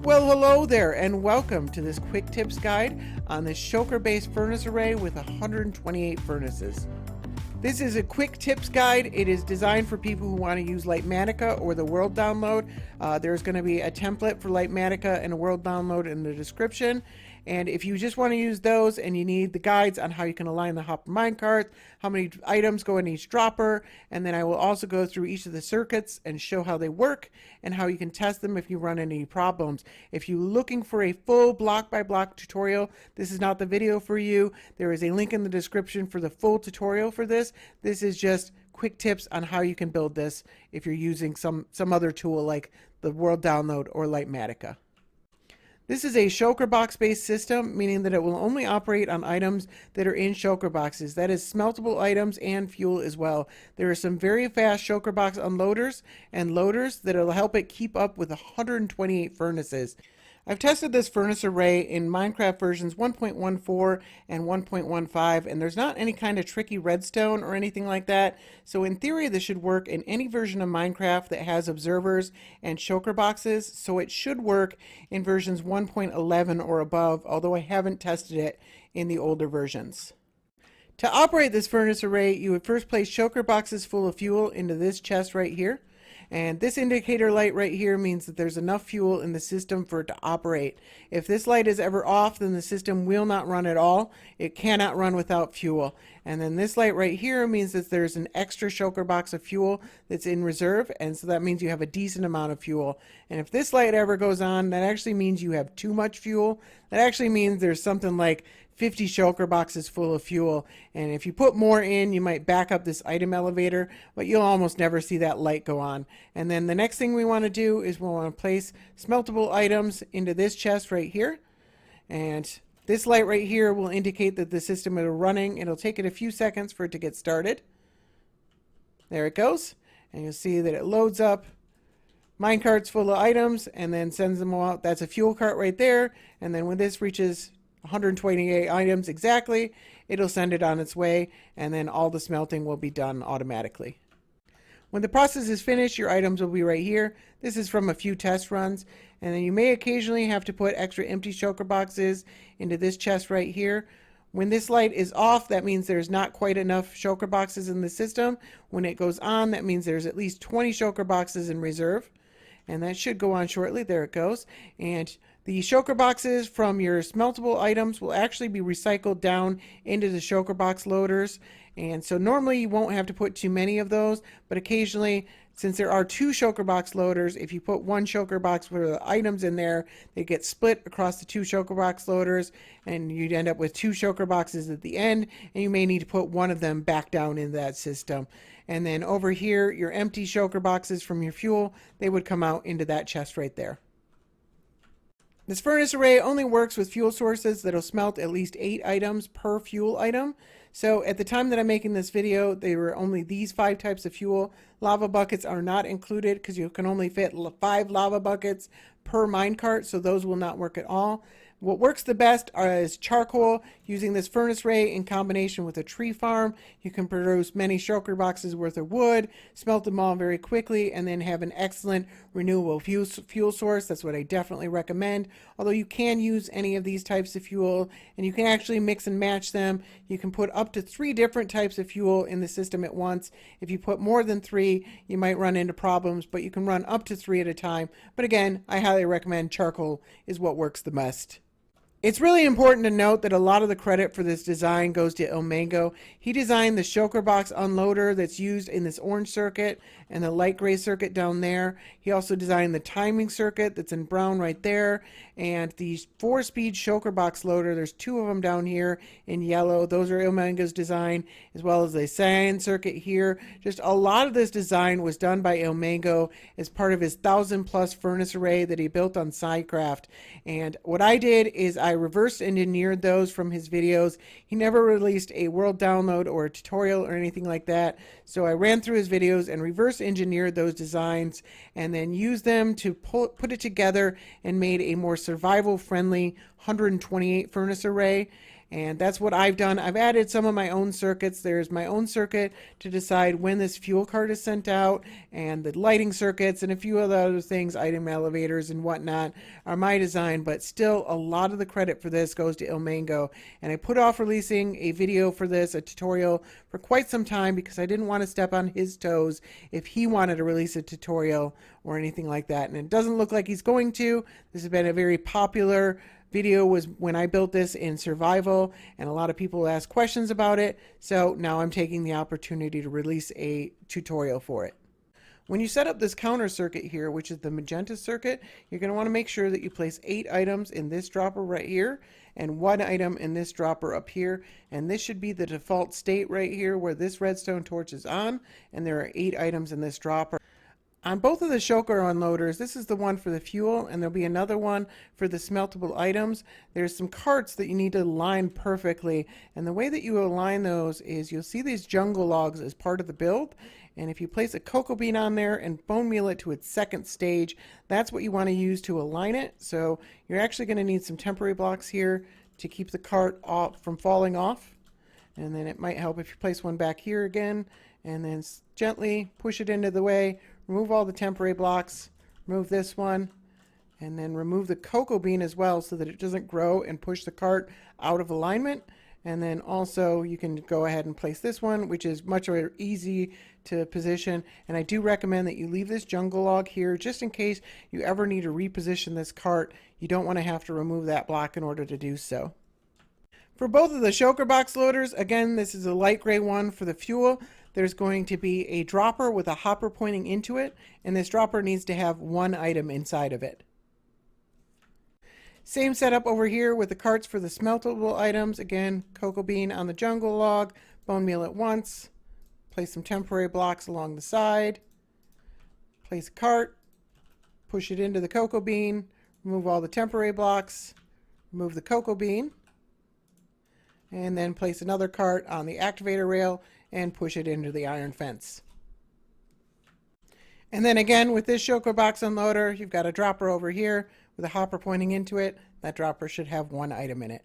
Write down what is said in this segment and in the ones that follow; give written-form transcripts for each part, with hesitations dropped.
Well, hello there, and welcome to this quick tips guide on this Shulker-based furnace array with 128 furnaces. This is a quick tips guide. It is designed for people who want to use Litematica or the World Download. There's going to be a template for Litematica and a World Download in the description. And if you just want to use those and you need the guides on how you can align the hopper minecart, how many items go in each dropper, and then I will also go through each of the circuits and show how they work and how you can test them if you run into any problems. If you're looking for a full block by block tutorial, this is not the video for you. There is a link in the description for the full tutorial for this. This is just quick tips on how you can build this if you're using some other tool like the World Download or Litematica. This is a shulker box based system, meaning that it will only operate on items that are in shulker boxes. That is smeltable items and fuel as well. There are some very fast shulker box unloaders and loaders that will help it keep up with 128 furnaces. I've tested this furnace array in Minecraft versions 1.14 and 1.15, and there's not any kind of tricky redstone or anything like that. So in theory, this should work in any version of Minecraft that has observers and shulker boxes. So it should work in versions 1.11 or above, although I haven't tested it in the older versions. To operate this furnace array, you would first place shulker boxes full of fuel into this chest right here. And this indicator light right here means that there's enough fuel in the system for it to operate. If this light is ever off, then the system will not run at all. It cannot run without fuel. And then this light right here means that there's an extra shulker box of fuel that's in reserve, and so that means you have a decent amount of fuel. And if this light ever goes on, that actually means you have too much fuel. That actually means there's something like 50 shulker boxes full of fuel, and if you put more in, you might back up this item elevator, but you'll almost never see that light go on. And then the next thing we want to do is we want to place smeltable items into this chest right here, and this light right here will indicate that the system is running. It'll take it a few seconds for it to get started. There it goes, and you'll see that it loads up minecarts full of items and then sends them out. That's a fuel cart right there, and then when this reaches 128 items exactly, it'll send it on its way, and then all the smelting will be done automatically. When the process is finished, your items will be right here. This is from a few test runs, and then you may occasionally have to put extra empty shulker boxes into this chest right here. When this light is off, that means there's not quite enough shulker boxes in the system. When it goes on, that means there's at least 20 shulker boxes in reserve, and that should go on shortly. There it goes. And the shulker boxes from your smeltable items will actually be recycled down into the shulker box loaders. And so normally you won't have to put too many of those, but occasionally, since there are two shulker box loaders, if you put one shulker box with the items in there, they get split across the two shulker box loaders, and you'd end up with two shulker boxes at the end, and you may need to put one of them back down in that system. And then over here, your empty shulker boxes from your fuel, they would come out into that chest right there. This furnace array only works with fuel sources that'll smelt at least 8 items per fuel item. So at the time that I'm making this video, there were only these 5 types of fuel. Lava buckets are not included because you can only fit 5 lava buckets per minecart, so those will not work at all. What works the best is charcoal. Using this furnace array in combination with a tree farm, you can produce many shulker boxes worth of wood, smelt them all very quickly, and then have an excellent renewable fuel source. That's what I definitely recommend. Although you can use any of these types of fuel, and you can actually mix and match them. You can put up to 3 different types of fuel in the system at once. If you put more than 3, you might run into problems, but you can run up to 3 at a time. But again, I highly recommend charcoal is what works the best. It's really important to note that a lot of the credit for this design goes to Ilmango. He designed the shulker box unloader that's used in this orange circuit and the light gray circuit down there. He also designed the timing circuit that's in brown right there, and the 4-speed shulker box loader. There's 2 of them down here in yellow. Those are Ilmango's design, as well as the cyan circuit here. Just a lot of this design was done by Ilmango as part of his 1,000+ furnace array that he built on SciCraft. And what I did is I reverse engineered those from his videos. He never released a world download or a tutorial or anything like that, so I ran through his videos and reverse engineered those designs and then used them to put it together and made a more survival friendly 128 furnace array. And that's what I've done. I've added some of my own circuits. There's my own circuit to decide when this fuel card is sent out, and the lighting circuits and a few of the other things, item elevators and whatnot, are my design. But still, a lot of the credit for this goes to Ilmango. And I put off releasing a video for this, a tutorial, for quite some time because I didn't want to step on his toes if he wanted to release a tutorial or anything like that. And it doesn't look like he's going to. This has been a very popular video, was when I built this in survival, and a lot of people ask questions about it. So now I'm taking the opportunity to release a tutorial for it. When you set up this counter circuit here, which is the magenta circuit, you're going to want to make sure that you place 8 items in this dropper right here and 1 item in this dropper up here. And this should be the default state right here where this redstone torch is on, and there are 8 items in this dropper. On both of the shulker unloaders, this is the one for the fuel, and there'll be another one for the smeltable items. There's some carts that you need to align perfectly, and the way that you align those is you'll see these jungle logs as part of the build, and if you place a cocoa bean on there and bone meal it to its second stage, that's what you want to use to align it. So you're actually going to need some temporary blocks here to keep the cart off from falling off, and then it might help if you place one back here again, and then gently push it into the way. Remove all the temporary blocks, remove this one, and then remove the cocoa bean as well so that it doesn't grow and push the cart out of alignment. And then also you can go ahead and place this one, which is much more easy to position. And I do recommend that you leave this jungle log here just in case you ever need to reposition this cart. You don't want to have to remove that block in order to do so. For both of the shulker box loaders, again, this is a light gray one for the fuel. There's going to be a dropper with a hopper pointing into it, and this dropper needs to have 1 item inside of it. Same setup over here with the carts for the smeltable items. Again, cocoa bean on the jungle log, bone meal it once, place some temporary blocks along the side, place a cart, push it into the cocoa bean, remove all the temporary blocks, remove the cocoa bean, and then place another cart on the activator rail and push it into the iron fence. And then again with this shulker box unloader, you've got a dropper over here with a hopper pointing into it. That dropper should have 1 item in it.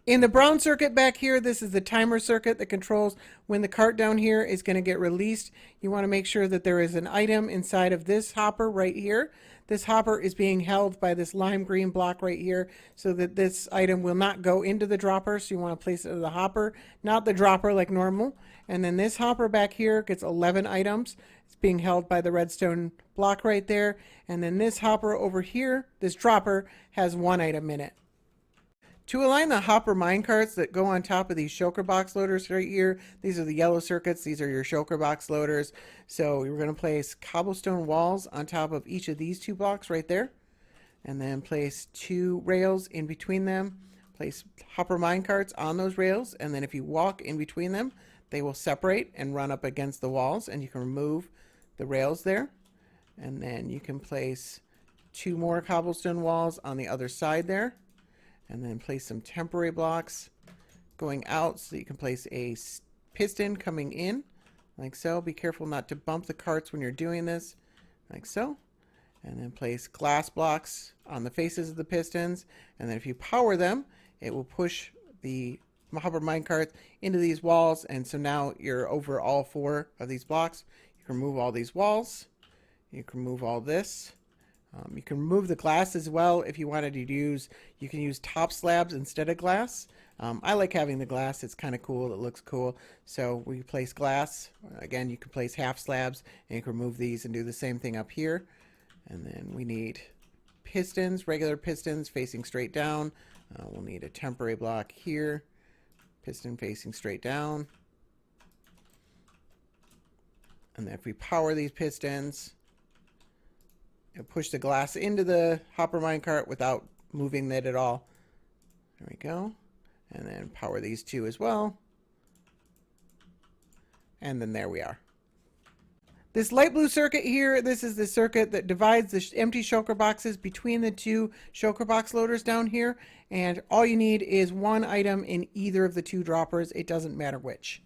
In the brown circuit back here, this is the timer circuit that controls when the cart down here is going to get released. You want to make sure that there is an item inside of this hopper right here. This hopper is being held by this lime green block right here so that this item will not go into the dropper. So you want to place it in the hopper, not the dropper like normal. And then this hopper back here gets 11 items. It's being held by the redstone block right there. And then this hopper over here, this dropper, has 1 item in it. To align the hopper minecarts that go on top of these shulker box loaders right here, these are the yellow circuits, these are your shulker box loaders. So we're going to place cobblestone walls on top of each of these 2 blocks right there, and then place 2 rails in between them, place hopper minecarts on those rails, and then if you walk in between them, they will separate and run up against the walls, and you can remove the rails there. And then you can place 2 more cobblestone walls on the other side there, and then place some temporary blocks going out so you can place a piston coming in like so. Be careful not to bump the carts when you're doing this, like so. And then place glass blocks on the faces of the pistons, and then if you power them, it will push the hopper minecart into these walls, and so now you're over all 4 of these blocks. You can remove all these walls, you can remove all this. You can remove the glass as well if you wanted to use, you can use top slabs instead of glass. I like having the glass, it's kind of cool, it looks cool. So we place glass, again you can place half slabs, and you can remove these and do the same thing up here. And then we need pistons, regular pistons facing straight down. We'll need a temporary block here, piston facing straight down. And then if we power these pistons, push the glass into the hopper minecart without moving it at all. There we go. And then power these 2 as well. And then there we are. This light blue circuit here, this is the circuit that divides the empty shulker boxes between the 2 shulker box loaders down here. And all you need is 1 item in either of the 2 droppers. It doesn't matter which.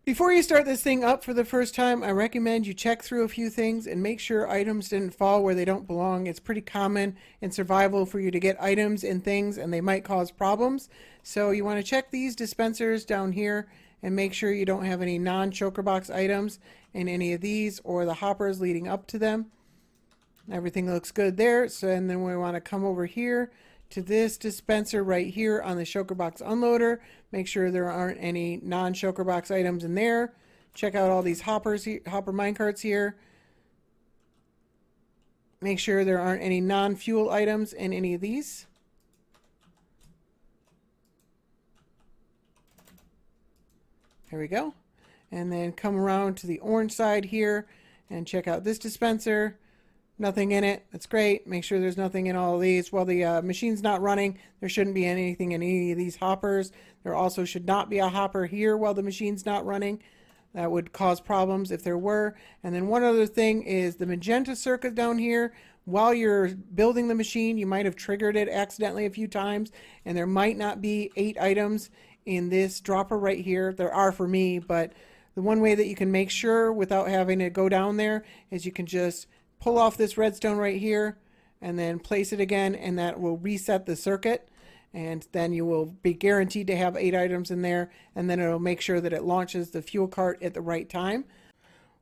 Before you start this thing up for the first time, I recommend you check through a few things and make sure items didn't fall where they don't belong. It's pretty common in survival for you to get items and things and they might cause problems. So you want to check these dispensers down here and make sure you don't have any non-choker box items in any of these or the hoppers leading up to them. Everything looks good there. So and then we want to come over here to this dispenser right here on the Shulker box unloader. Make sure there aren't any non-Shulker box items in there. Check out all these hopper minecarts here. Make sure there aren't any non-fuel items in any of these. There we go. And then come around to the orange side here and check out this dispenser. Nothing in it. That's great. Make sure there's nothing in all of these. While the machine's not running, there shouldn't be anything in any of these hoppers. There also should not be a hopper here while the machine's not running. That would cause problems if there were. And then one other thing is the magenta circuit down here. While you're building the machine, you might have triggered it accidentally a few times, and there might not be 8 items in this dropper right here. There are for me, but the one way that you can make sure without having to go down there is you can just pull off this redstone right here and then place it again, and that will reset the circuit, and then you will be guaranteed to have 8 items in there, and then it'll make sure that it launches the fuel cart at the right time.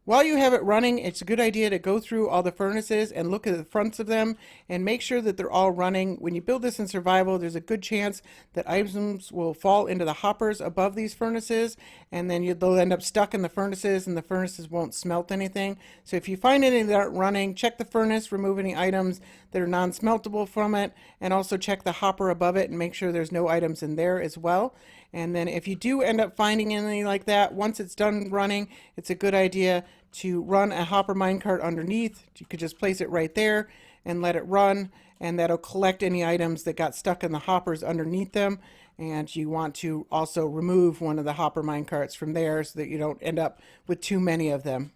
While you have it running, it's a good idea to go through all the furnaces and look at the fronts of them and make sure that they're all running. When you build this in survival, there's a good chance that items will fall into the hoppers above these furnaces, and then they'll end up stuck in the furnaces and the furnaces won't smelt anything. So if you find any that aren't running, check the furnace, remove any items that are non-smeltable from it, and also check the hopper above it and make sure there's no items in there as well. And then if you do end up finding anything like that, once it's done running, it's a good idea to run a hopper minecart underneath. You could just place it right there and let it run, and that'll collect any items that got stuck in the hoppers underneath them. And you want to also remove one of the hopper minecarts from there so that you don't end up with too many of them.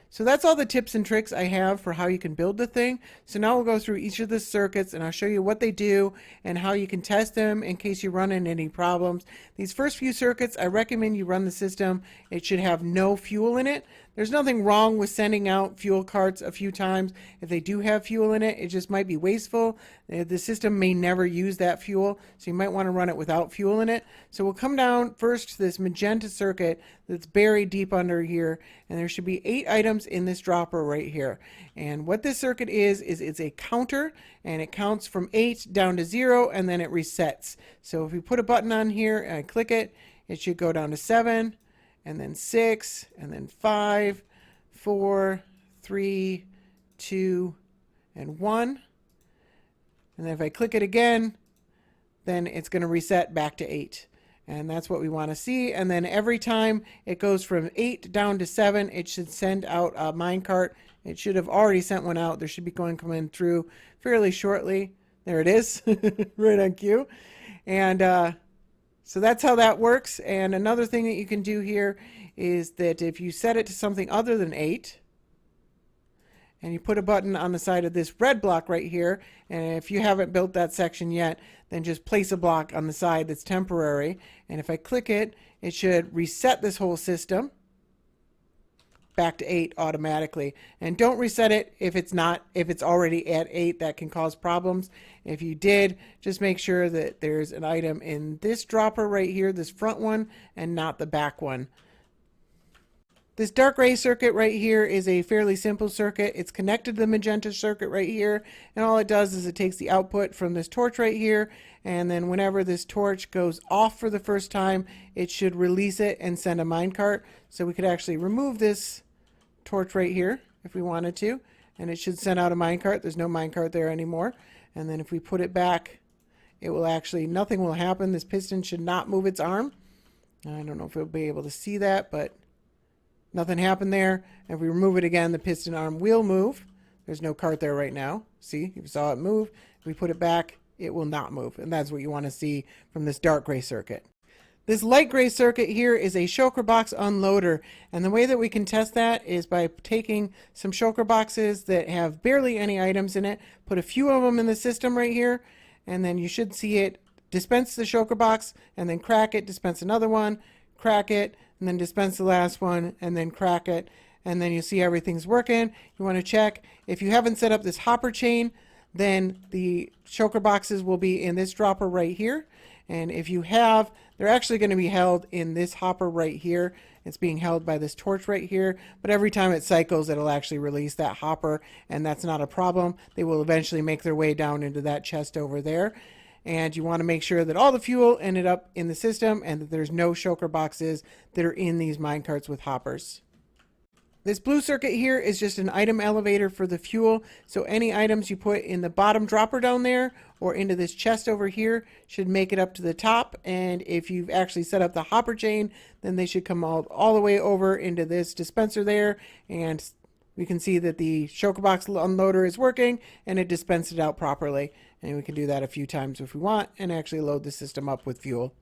So that's all the tips and tricks I have for how you can build the thing. So now we'll go through each of the circuits and I'll show you what they do and how you can test them in case you run into any problems. These first few circuits, I recommend you run the system. It should have no fuel in it. There's nothing wrong with sending out fuel carts a few times. If they do have fuel in it, it just might be wasteful. The system may never use that fuel, so you might want to run it without fuel in it. So we'll come down first to this magenta circuit that's buried deep under here, and there should be 8 items in this dropper right here. And what this circuit is it's a counter, and it counts from 8 down to 0, and then it resets. So if we put a button on here and I click it, it should go down to 7, and then 6, and then 5, 4, 3, 2, and 1. And then if I click it again, then it's going to reset back to 8. And that's what we want to see. And then every time it goes from 8 down to 7, it should send out a minecart. It should have already sent one out. There should be going coming through fairly shortly. There it is, right on cue. And so that's how that works. And another thing that you can do here is that if you set it to something other than 8, and you put a button on the side of this red block right here, and if you haven't built that section yet, then just place a block on the side that's temporary. And if I click it, it should reset this whole system back to 8 automatically. And don't reset it if it's already at 8. That can cause problems. If you did, just make sure that there's an item in this dropper right here, this front one, and not the back one. This dark gray circuit right here is a fairly simple circuit. It's connected to the magenta circuit right here, and all it does is it takes the output from this torch right here, and then whenever this torch goes off for the first time, it should release it and send a minecart. So we could actually remove this torch right here if we wanted to, and it should send out a minecart. There's no minecart there anymore. And then if we put it back, it will actually, nothing will happen. This piston should not move its arm. I don't know if we'll be able to see that, but nothing happened there. If we remove it again, the piston arm will move. There's no cart there right now. See, you saw it move. If we put it back, it will not move. And that's what you want to see from this dark gray circuit. This light gray circuit here is a Shulker box unloader. And the way that we can test that is by taking some Shulker boxes that have barely any items in it, put a few of them in the system right here, and then you should see it dispense the Shulker box, and then crack it, dispense another one, crack it, and then dispense the last one, and then crack it, and then you see everything's working. You want to check. If you haven't set up this hopper chain, then the choker boxes will be in this dropper right here. And if you have, they're actually going to be held in this hopper right here. It's being held by this torch right here, but every time it cycles, it'll actually release that hopper, and that's not a problem. They will eventually make their way down into that chest over there. And you want to make sure that all the fuel ended up in the system and that there's no shulker boxes that are in these minecarts with hoppers. This blue circuit here is just an item elevator for the fuel. So any items you put in the bottom dropper down there or into this chest over here should make it up to the top. And if you've actually set up the hopper chain, then they should come all the way over into this dispenser there. And we can see that the shulker box unloader is working and it dispensed it out properly. And we can do that a few times if we want and actually load the system up with fuel.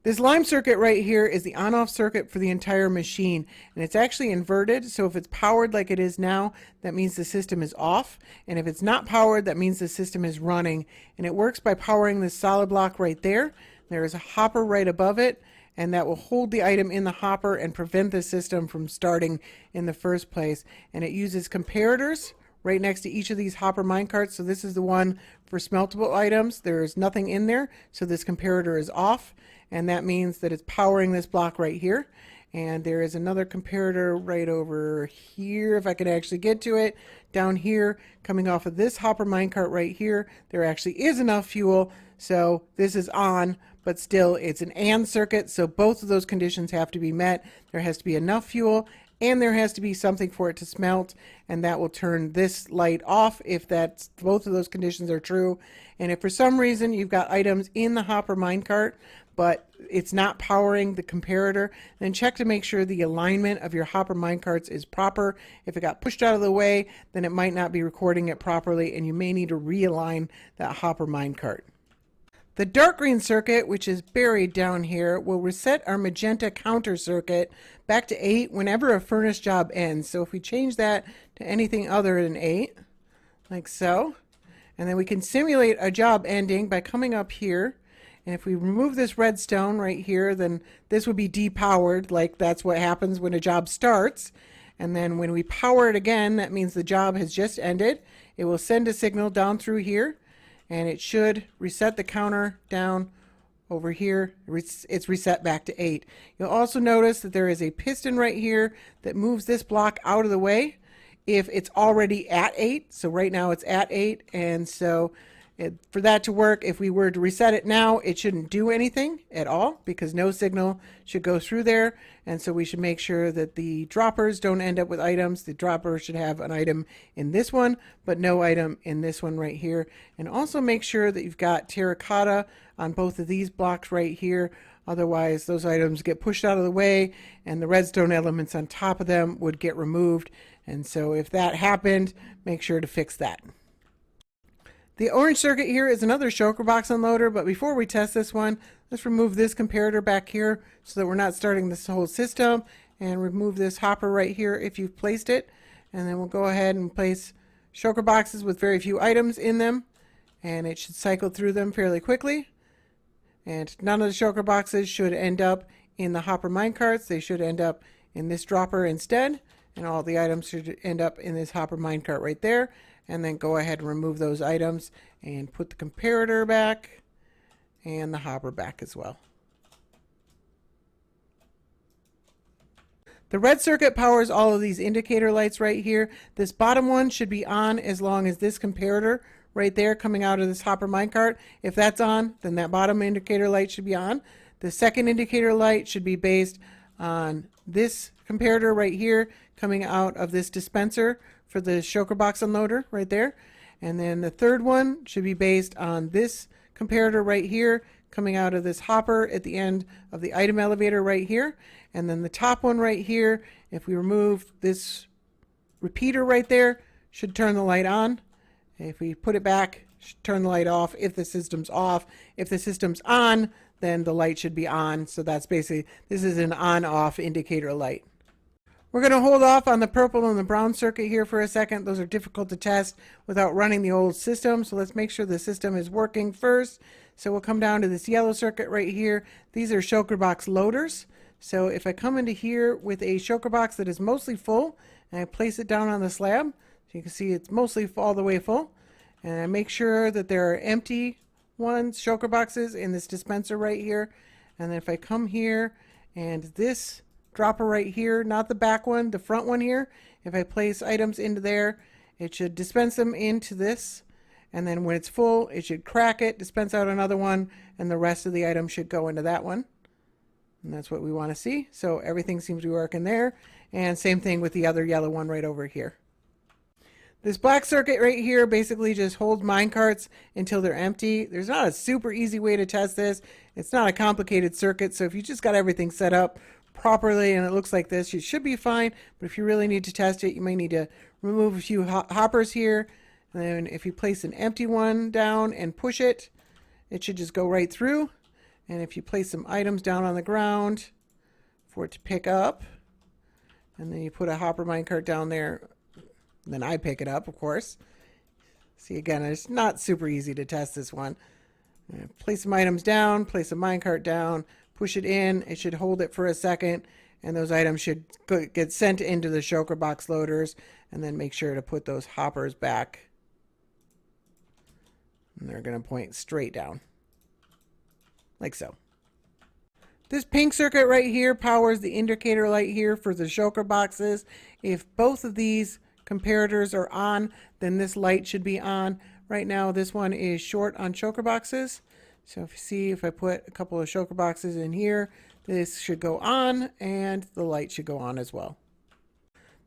This lime circuit right here is the on-off circuit for the entire machine, and it's actually inverted. So if it's powered like it is now, that means the system is off, and if it's not powered, that means the system is running. And it works by powering this solid block right there. There is a hopper right above it, and that will hold the item in the hopper and prevent the system from starting in the first place. And it uses comparators right next to each of these hopper minecarts. So this is the one for smeltable items. There is nothing in there, so this comparator is off. And that means that it's powering this block right here. And there is another comparator right over here, if I could actually get to it. Down here, coming off of this hopper minecart right here, there actually is enough fuel. So this is on, but still it's an AND circuit. So both of those conditions have to be met. There has to be enough fuel and there has to be something for it to smelt. And that will turn this light off if that's both of those conditions are true. And if for some reason you've got items in the hopper minecart, but it's not powering the comparator, then check to make sure the alignment of your hopper minecarts is proper. If it got pushed out of the way, then it might not be recording it properly, and you may need to realign that hopper minecart. The dark green circuit, which is buried down here, will reset our magenta counter circuit back to 8 whenever a furnace job ends. So if we change that to anything other than 8, like so, and then we can simulate a job ending by coming up here. And if we remove this redstone right here, then this would be depowered, like that's what happens when a job starts. And then when we power it again, that means the job has just ended. It will send a signal down through here, and it should reset the counter down over here. It's reset back to 8. You'll also notice that there is a piston right here that moves this block out of the way if it's already at 8. So right now it's at 8, and so for that to work, if we were to reset it now, it shouldn't do anything at all because no signal should go through there. And so we should make sure that the droppers don't end up with items. The dropper should have an item in this one, but no item in this one right here. And also make sure that you've got terracotta on both of these blocks right here. Otherwise, those items get pushed out of the way and the redstone elements on top of them would get removed. And so if that happened, make sure to fix that. The orange circuit here is another shulker box unloader, but before we test this one, let's remove this comparator back here so that we're not starting this whole system, and remove this hopper right here if you've placed it. And then we'll go ahead and place shulker boxes with very few items in them, and it should cycle through them fairly quickly. And none of the shulker boxes should end up in the hopper minecarts. They should end up in this dropper instead, and all the items should end up in this hopper minecart right there. And then go ahead and remove those items and put the comparator back and the hopper back as well. The red circuit powers all of these indicator lights right here. This bottom one should be on as long as this comparator right there coming out of this hopper minecart. If that's on, then that bottom indicator light should be on. The second indicator light should be based on this comparator right here coming out of this dispenser for the shulker box unloader right there. And then the third one should be based on this comparator right here coming out of this hopper at the end of the item elevator right here. And then the top one right here, if we remove this repeater right there, should turn the light on. If we put it back, should turn the light off if the system's off. If the system's on, then the light should be on. So that's basically, this is an on-off indicator light. We're going to hold off on the purple and the brown circuit here for a second. Those are difficult to test without running the old system. So let's make sure the system is working first. So we'll come down to this yellow circuit right here. These are Shulker box loaders. So if I come into here with a Shulker box that is mostly full and I place it down on the slab, so you can see it's mostly all the way full, and I make sure that there are empty ones, Shulker boxes in this dispenser right here. And then if I come here and this dropper right here, not the back one, the front one here, if I place items into there, it should dispense them into this, and then when it's full it should crack it, dispense out another one, and the rest of the items should go into that one. And that's what we want to see. So everything seems to be working there, and same thing with the other yellow one right over here. This black circuit right here basically just holds minecarts until they're empty. There's not a super easy way to test this. It's not a complicated circuit, so if you just got everything set up properly and it looks like this, you should be fine. But if you really need to test it, you may need to remove a few hoppers here, and then if you place an empty one down and push it, it should just go right through. And if you place some items down on the ground for it to pick up, and then you put a hopper minecart down there, then I pick it up, of course. See, again, it's not super easy to test this one. Place some items down, place a minecart down, push it in, it should hold it for a second, and those items should get sent into the Shulker box loaders, and then make sure to put those hoppers back. And they're going to point straight down, like so. This pink circuit right here powers the indicator light here for the Shulker boxes. If both of these comparators are on, then this light should be on. Right now this one is short on Shulker boxes. So if you see, if I put a couple of Shulker boxes in here, this should go on and the light should go on as well.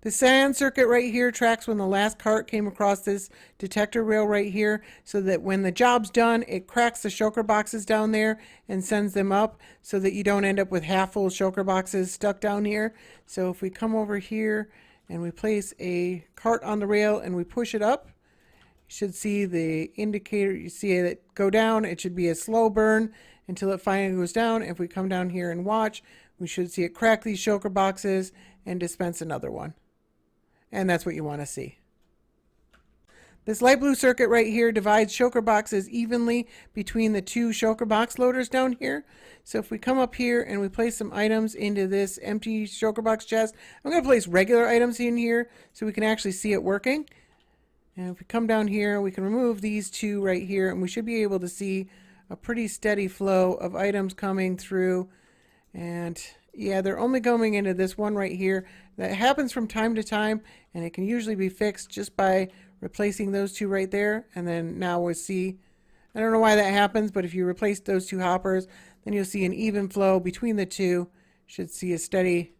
The cyan circuit right here tracks when the last cart came across this detector rail right here, so that when the job's done, it cracks the Shulker boxes down there and sends them up, so that you don't end up with half full Shulker boxes stuck down here. So if we come over here and we place a cart on the rail and we push it up, you should see the indicator, you see it go down. It should be a slow burn until it finally goes down. If we come down here and watch, we should see it crack these Shulker boxes and dispense another one. And that's what you want to see. This light blue circuit right here divides Shulker boxes evenly between the two Shulker box loaders down here. So if we come up here and we place some items into this empty Shulker box chest, I'm going to place regular items in here so we can actually see it working. And if we come down here, we can remove these two right here, and we should be able to see a pretty steady flow of items coming through. And yeah, they're only going into this one right here. That happens from time to time, and it can usually be fixed just by replacing those two right there. And then now we'll see, I don't know why that happens, but if you replace those two hoppers, then you'll see an even flow between the two. Should see a steady,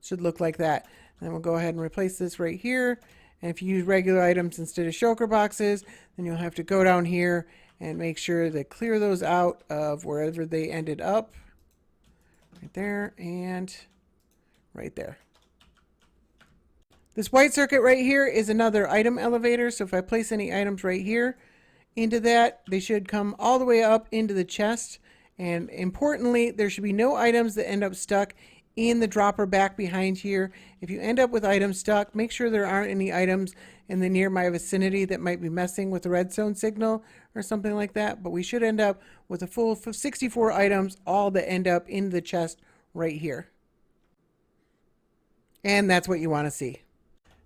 should look like that. And then we'll go ahead and replace this right here. And if you use regular items instead of Shulker boxes, then you'll have to go down here and make sure to clear those out of wherever they ended up. Right there and right there. This white circuit right here is another item elevator. So if I place any items right here into that, they should come all the way up into the chest. And importantly, there should be no items that end up stuck in the dropper back behind here. If you end up with items stuck, make sure there aren't any items in the nearby vicinity that might be messing with the redstone signal or something like that. But we should end up with a full 64 items, all that end up in the chest right here. And that's what you want to see.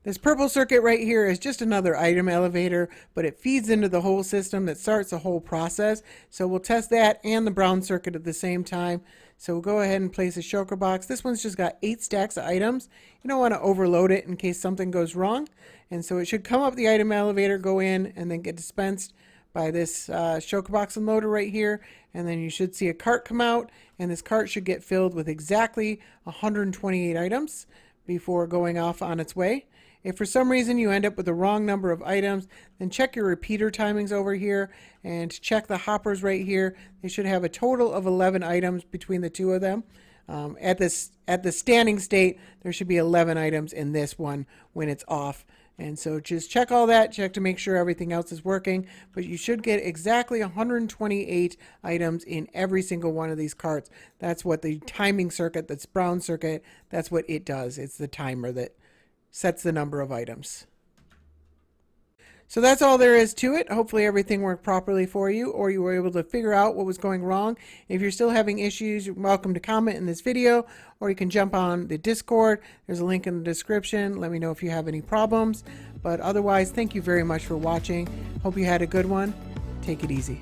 This purple circuit right here is just another item elevator, but it feeds into the whole system that starts the whole process. So we'll test that and the brown circuit at the same time. So we'll go ahead and place a Shulker box. This one's just got 8 stacks of items. You don't want to overload it in case something goes wrong. And so it should come up the item elevator, go in, and then get dispensed by this Shulker box unloader right here. And then you should see a cart come out, and this cart should get filled with exactly 128 items before going off on its way. If for some reason you end up with the wrong number of items, then check your repeater timings over here and check the hoppers right here. They should have a total of 11 items between the two of them. At the standing state, there should be 11 items in this one when it's off. And so just check all that, check to make sure everything else is working, but you should get exactly 128 items in every single one of these carts. That's what the timing circuit, that's brown circuit, that's what it does. It's the timer that sets the number of items. So that's all there is to it. Hopefully everything worked properly for you, or you were able to figure out what was going wrong. If you're still having issues, you're welcome to comment in this video, or you can jump on the Discord. There's a link in the description. Let me know if you have any problems. But otherwise, thank you very much for watching. Hope you had a good one. Take it easy.